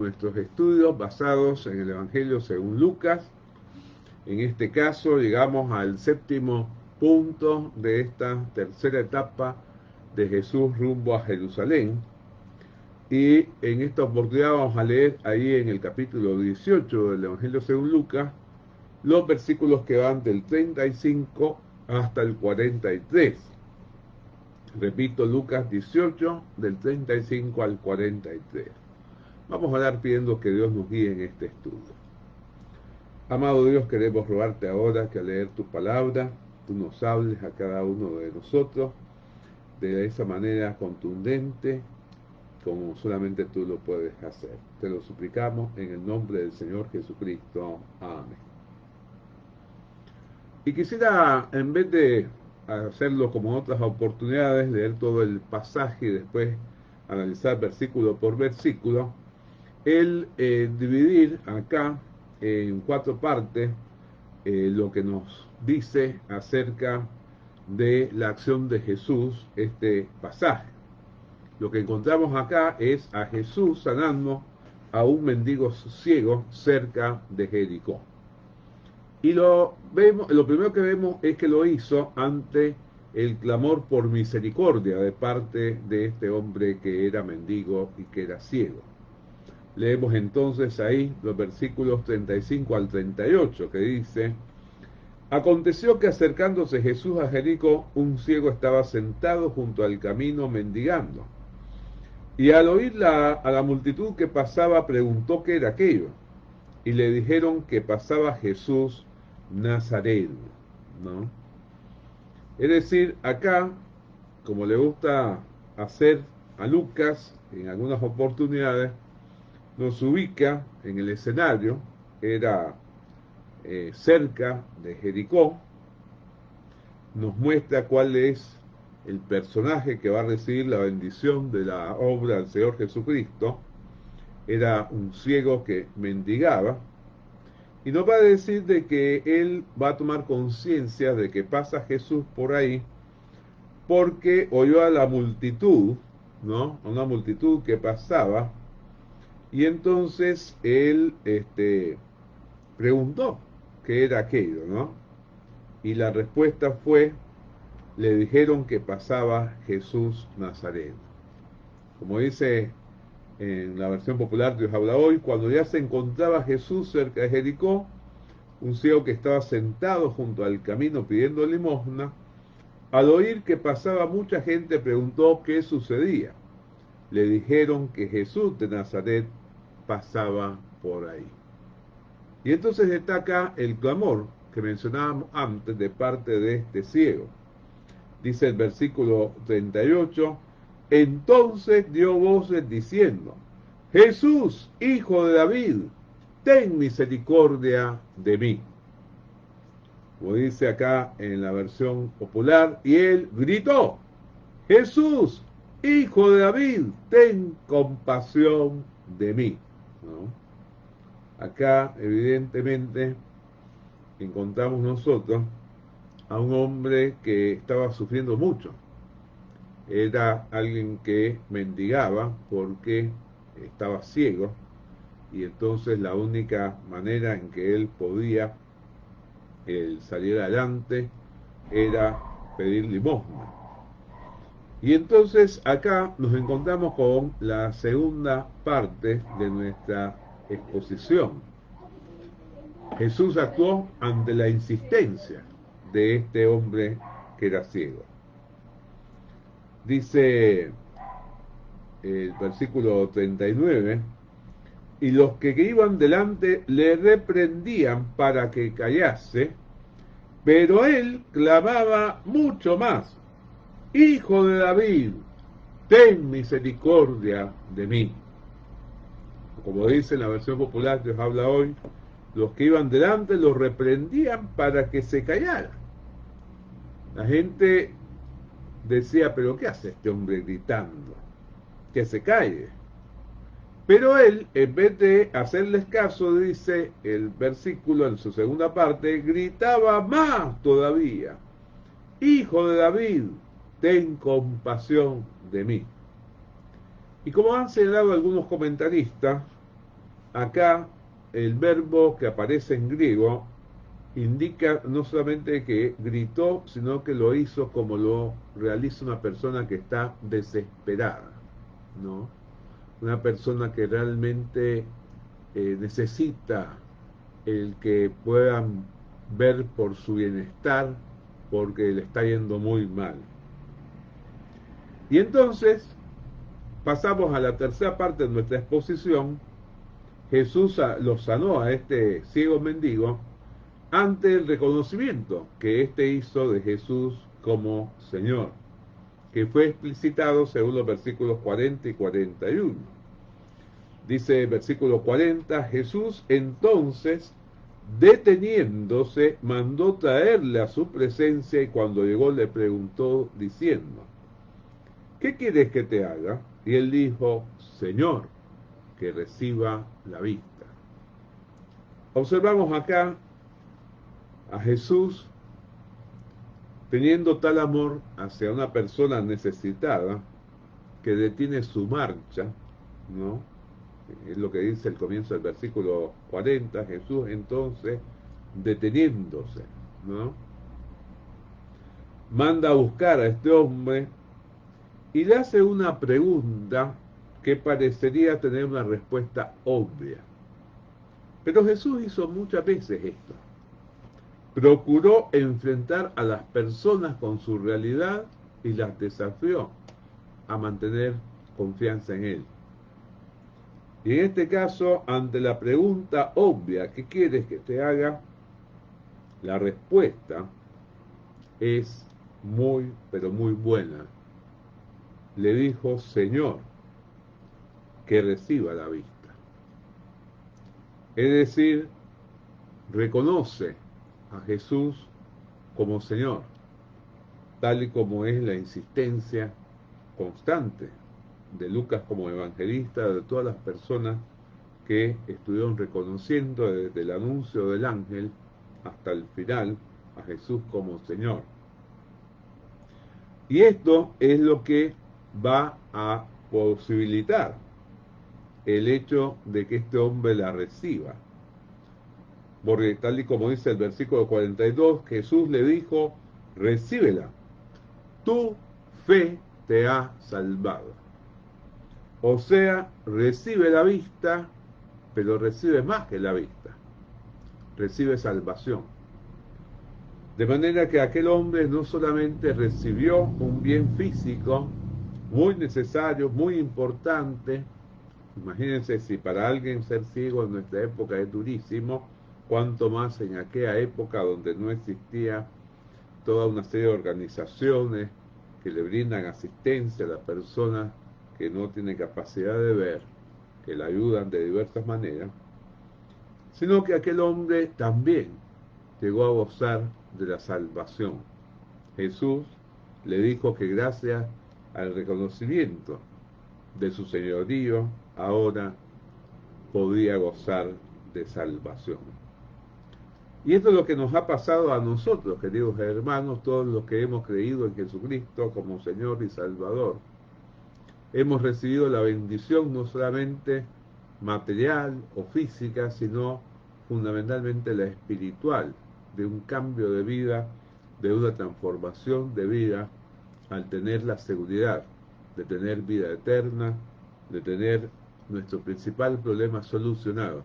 nuestros estudios basados en el Evangelio según Lucas. En este caso llegamos al séptimo punto de esta tercera etapa de Jesús rumbo a Jerusalén. Y en esta oportunidad vamos a leer ahí en el capítulo 18 del Evangelio según Lucas los versículos que van del 35 hasta el 43. Repito, Lucas 18, del 35 al 43. Vamos a orar pidiendo que Dios nos guíe en este estudio. Amado Dios, queremos rogarte ahora que al leer tu palabra, tú nos hables a cada uno de nosotros de esa manera contundente, como solamente tú lo puedes hacer. Te lo suplicamos en el nombre del Señor Jesucristo. Amén. Y quisiera, en vez de hacerlo como en otras oportunidades, leer todo el pasaje y después analizar versículo por versículo, dividir acá en 4 partes lo que nos dice acerca de la acción de Jesús, este pasaje. Lo que encontramos acá es a Jesús sanando a un mendigo ciego cerca de Jericó. Y lo primero que vemos es que lo hizo ante el clamor por misericordia de parte de este hombre que era mendigo y que era ciego. Leemos entonces ahí los versículos 35 al 38 que dice: Aconteció que acercándose Jesús a Jericó, un ciego estaba sentado junto al camino mendigando. Y al oír a la multitud que pasaba, preguntó qué era aquello. Y le dijeron que pasaba Jesús Nazareno, ¿no? Es decir, acá, como le gusta hacer a Lucas en algunas oportunidades, nos ubica en el escenario, era cerca de Jericó, nos muestra cuál es el personaje que va a recibir la bendición de la obra del Señor Jesucristo. Era un ciego que mendigaba, y nos va a decir de que él va a tomar conciencia de que pasa Jesús por ahí porque oyó a la multitud, ¿no? A una multitud que pasaba, y entonces él preguntó qué era aquello, ¿no? Y la respuesta fue, le dijeron que pasaba Jesús Nazareno. Como dice en la versión popular Dios habla hoy, cuando ya se encontraba Jesús cerca de Jericó, un ciego que estaba sentado junto al camino pidiendo limosna, al oír que pasaba mucha gente, preguntó qué sucedía. Le dijeron que Jesús de Nazaret pasaba por ahí. Y entonces está acá el clamor que mencionábamos antes de parte de este ciego. Dice el versículo 38, entonces dio voces diciendo: Jesús, hijo de David, ten misericordia de mí. Como dice acá en la versión popular, y él gritó: Jesús, hijo de David, ten compasión de mí, ¿no? Acá evidentemente encontramos nosotros a un hombre que estaba sufriendo mucho. Era alguien que mendigaba porque estaba ciego, y entonces la única manera en que él podía salir adelante era pedir limosna. Y entonces acá nos encontramos con la segunda parte de nuestra exposición. Jesús actuó ante la insistencia de este hombre que era ciego. Dice el versículo 39, y los que iban delante le reprendían para que callase, pero él clamaba mucho más: Hijo de David, ten misericordia de mí. Como dice en la versión popular que os habla hoy, los que iban delante lo reprendían para que se callara. La gente decía: pero ¿qué hace este hombre gritando? Que se calle. Pero él, en vez de hacerles caso, dice el versículo en su segunda parte, gritaba más todavía: Hijo de David, ten compasión de mí. Y como han señalado algunos comentaristas, acá el verbo que aparece en griego indica no solamente que gritó, sino que lo hizo como lo realiza una persona que está desesperada, ¿no? Una persona que realmente necesita el que puedan ver por su bienestar, porque le está yendo muy mal. Y entonces pasamos a la tercera parte de nuestra exposición. Jesús lo sanó a este ciego mendigo ante el reconocimiento que éste hizo de Jesús como Señor, que fue explicitado según los versículos 40 y 41. Dice el versículo 40, Jesús entonces, deteniéndose, mandó traerle a su presencia y cuando llegó le preguntó diciendo, ¿qué quieres que te haga? Y él dijo, Señor, que reciba la vista. Observamos acá a Jesús teniendo tal amor hacia una persona necesitada que detiene su marcha, ¿no? Es lo que dice el comienzo del versículo 40, Jesús entonces deteniéndose, ¿no? Manda a buscar a este hombre y le hace una pregunta que parecería tener una respuesta obvia. Pero Jesús hizo muchas veces esto. Procuró enfrentar a las personas con su realidad y las desafió a mantener confianza en Él. Y en este caso, ante la pregunta obvia, ¿qué quieres que te haga? La respuesta es muy, pero muy buena. Le dijo, Señor, que reciba la vista. Es decir, reconoce a Jesús como Señor, tal y como es la insistencia constante de Lucas como evangelista, de todas las personas que estuvieron reconociendo desde el anuncio del ángel hasta el final a Jesús como Señor. Y esto es lo que va a posibilitar el hecho de que este hombre la reciba. Porque tal y como dice el versículo 42, Jesús le dijo, recíbela, tu fe te ha salvado. O sea, recibe la vista, pero recibe más que la vista. Recibe salvación. De manera que aquel hombre no solamente recibió un bien físico muy necesario, muy importante. Imagínense si para alguien ser ciego en nuestra época es durísimo, cuanto más en aquella época donde no existía toda una serie de organizaciones que le brindan asistencia a las personas que no tienen capacidad de ver, que le ayudan de diversas maneras, sino que aquel hombre también llegó a gozar de la salvación. Jesús le dijo que gracias al reconocimiento de su señorío, ahora podía gozar de salvación. Y esto es lo que nos ha pasado a nosotros, queridos hermanos, todos los que hemos creído en Jesucristo como Señor y Salvador. Hemos recibido la bendición no solamente material o física, sino fundamentalmente la espiritual, de un cambio de vida, de una transformación de vida, al tener la seguridad de tener vida eterna, de tener nuestro principal problema solucionado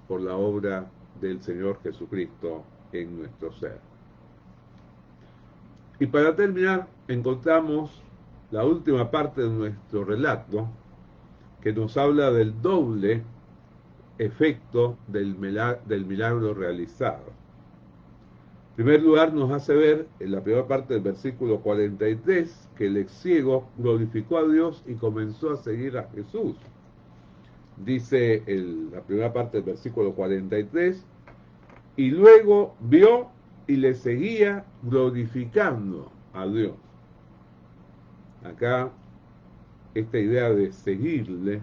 por la obra del Señor Jesucristo en nuestro ser. Y para terminar, encontramos la última parte de nuestro relato que nos habla del doble efecto del milagro realizado. En primer lugar, nos hace ver en la primera parte del versículo 43 que el ex ciego glorificó a Dios y comenzó a seguir a Jesús. Dice la primera parte del versículo 43, y luego vio y le seguía glorificando a Dios. Acá esta idea de seguirle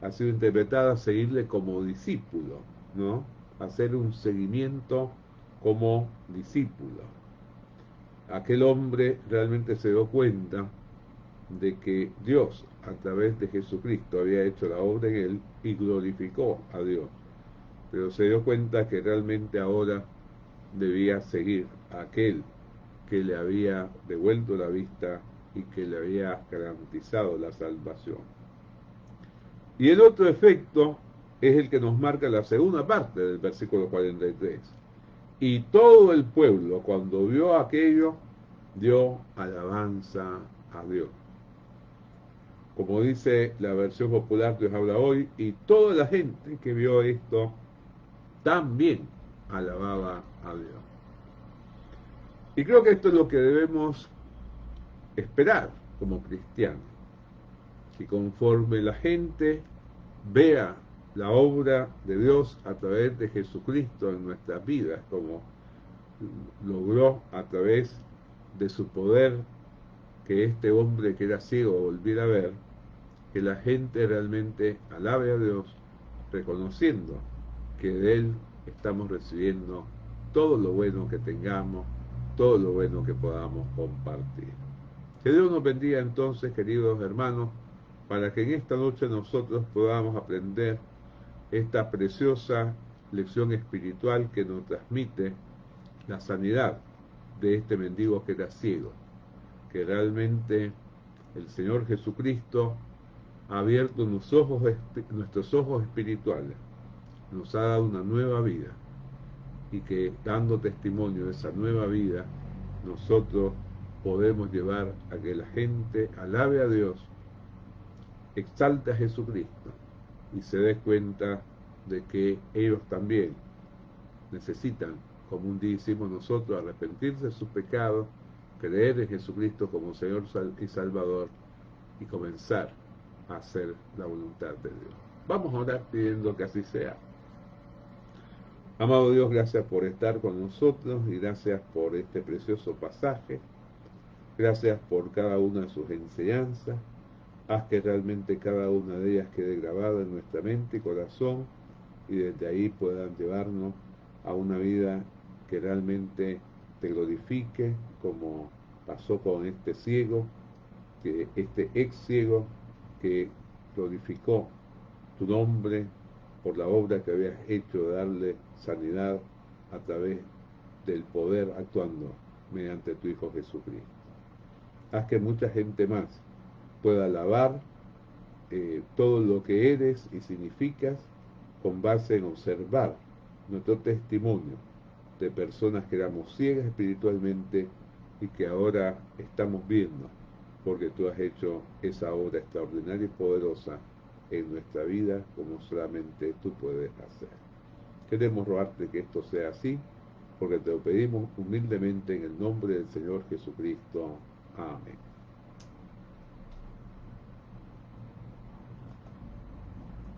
ha sido interpretada seguirle como discípulo, ¿no? Hacer un seguimiento como discípulo. Aquel hombre realmente se dio cuenta de que Dios, a través de Jesucristo, había hecho la obra en él y glorificó a Dios. Pero se dio cuenta que realmente ahora debía seguir a aquel que le había devuelto la vista y que le había garantizado la salvación. Y el otro efecto es el que nos marca la segunda parte del versículo 43. Y todo el pueblo, cuando vio aquello, dio alabanza a Dios. Como dice la versión popular que os habla hoy, y toda la gente que vio esto también alababa a Dios. Y creo que esto es lo que debemos esperar como cristianos. Que conforme la gente vea la obra de Dios a través de Jesucristo en nuestras vidas, como logró a través de su poder que este hombre que era ciego volviera a ver, que la gente realmente alabe a Dios, reconociendo que de Él estamos recibiendo todo lo bueno que tengamos, todo lo bueno que podamos compartir. Que Dios nos bendiga entonces, queridos hermanos, para que en esta noche nosotros podamos aprender esta preciosa lección espiritual que nos transmite la sanidad de este mendigo que era ciego, que realmente el Señor Jesucristo ha abierto nuestros ojos espirituales, nos ha dado una nueva vida y que dando testimonio de esa nueva vida, nosotros podemos llevar a que la gente alabe a Dios, exalte a Jesucristo y se dé cuenta de que ellos también necesitan, como un día hicimos nosotros, arrepentirse de sus pecados, creer en Jesucristo como Señor y Salvador y comenzar a hacer la voluntad de Dios. Vamos a orar pidiendo que así sea. Amado Dios, gracias por estar con nosotros y gracias por este precioso pasaje. Gracias por cada una de sus enseñanzas. Haz que realmente cada una de ellas quede grabada en nuestra mente y corazón y desde ahí puedan llevarnos a una vida que realmente te glorifique, como pasó con este ciego, que este ex ciego que glorificó tu nombre por la obra que habías hecho de darle sanidad a través del poder actuando mediante tu Hijo Jesucristo. Haz que mucha gente más pueda alabar todo lo que eres y significas con base en observar nuestro testimonio de personas que éramos ciegas espiritualmente y que ahora estamos viendo porque tú has hecho esa obra extraordinaria y poderosa en nuestra vida como solamente tú puedes hacer. Queremos rogarte que esto sea así porque te lo pedimos humildemente en el nombre del Señor Jesucristo. Amén.